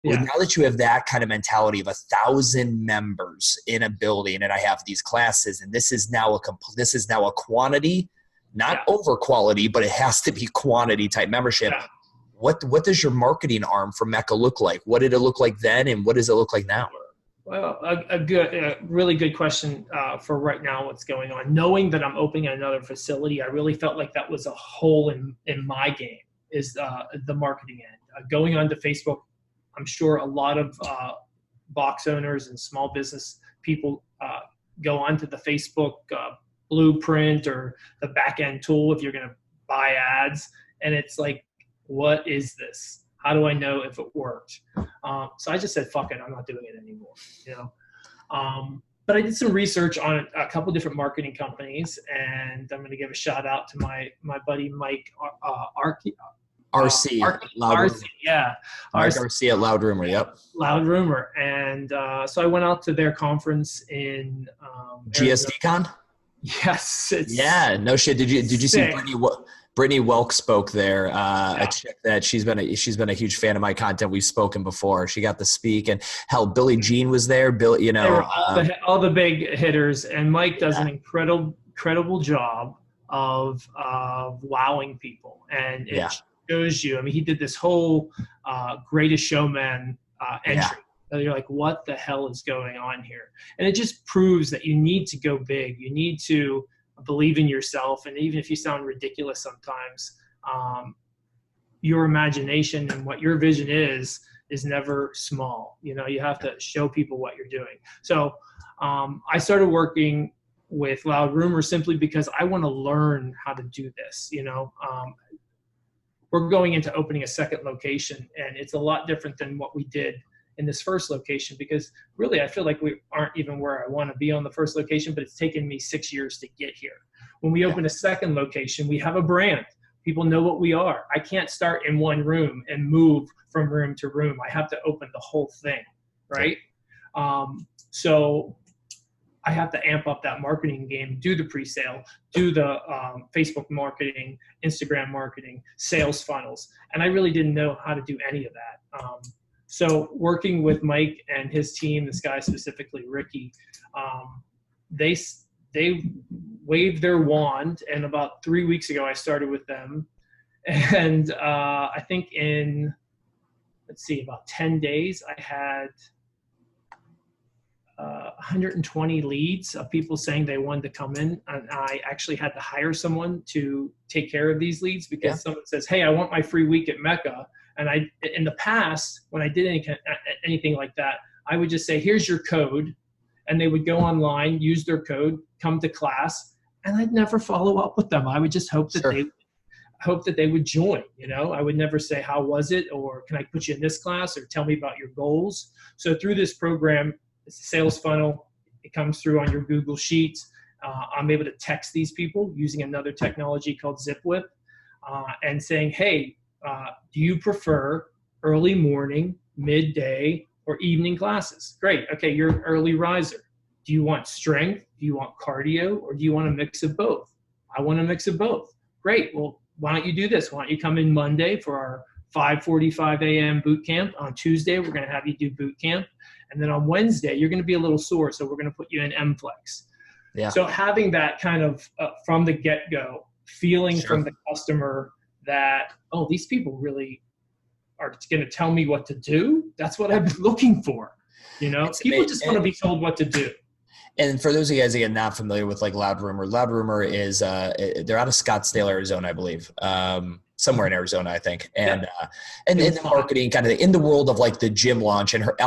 Well, now that you have that kind of mentality of 1,000 members in a building, and I have these classes, and this is now a quantity, not over quality, but it has to be quantity type membership. Yeah. What does your marketing arm for Mecca look like? What did it look like then, and what does it look like now? Well, a really good question for right now. What's going on? Knowing that I'm opening another facility, I really felt like that was a hole in my game. Is the marketing end. Going onto Facebook, I'm sure a lot of box owners and small business people go onto the Facebook blueprint or the back end tool if you're going to buy ads, and it's like, what is this? How do I know if it worked? So I just said, fuck it, I'm not doing it anymore. But I did some research on a couple different marketing companies, and I'm going to give a shout out to my buddy Mike Arce, yeah. Arce at Loud Rumor, yep. Loud Rumor. And so I went out to their conference in GSDCON? Yes. Yeah, no shit. Did you see Brittany Welk spoke there? I checked that. She's been a huge fan of my content. We've spoken before. She got to speak, and hell, Billie Jean was there. They were all the big hitters, and Mike does an incredible job of wowing people, and it shows you. I mean, he did this whole Greatest Showman entry. And you're like, what the hell is going on here? And it just proves that you need to go big. You need to believe in yourself. And even if you sound ridiculous sometimes, your imagination and what your vision is never small. You have to show people what you're doing. So I started working with Loud Rumor simply because I want to learn how to do this. We're going into opening a second location, and it's a lot different than what we did in this first location, because really I feel like we aren't even where I want to be on the first location, but it's taken me 6 years to get here. When we open a second location, we have a brand. People know what we are. I can't start in one room and move from room to room. I have to open the whole thing, right? So I have to amp up that marketing game, do the pre-sale, do the Facebook marketing, Instagram marketing, sales funnels. And I really didn't know how to do any of that. So working with Mike and his team, this guy specifically, Ricky, they waved their wand. And about 3 weeks ago, I started with them. And I think in, about 10 days, I had 120 leads of people saying they wanted to come in. And I actually had to hire someone to take care of these leads, because someone says, hey, I want my free week at Mecca. And in the past, when I did anything like that, I would just say, here's your code. And they would go online, use their code, come to class, and I'd never follow up with them. I would just hope that they would join. I would never say, how was it? Or can I put you in this class? Or tell me about your goals. So through this program, it's a sales funnel. It comes through on your Google Sheets. I'm able to text these people using another technology called ZipWhip, and saying, hey, do you prefer early morning, midday, or evening classes? Great. Okay, you're an early riser. Do you want strength? Do you want cardio? Or do you want a mix of both? I want a mix of both. Great. Well, why don't you do this? Why don't you come in Monday for our 5:45 a.m. boot camp? On Tuesday, we're going to have you do boot camp. And then on Wednesday, you're going to be a little sore, so we're going to put you in M-Flex. Yeah. So having that kind of from the get-go, feeling from the customer that, oh, these people really are going to tell me what to do. That's what I've been looking for. People just want to be told what to do. And for those of you guys again not familiar with like Loud Rumor is they're out of Scottsdale, Arizona, I believe. Somewhere in Arizona, I think. And in the marketing kind of in the world of like the gym launch, and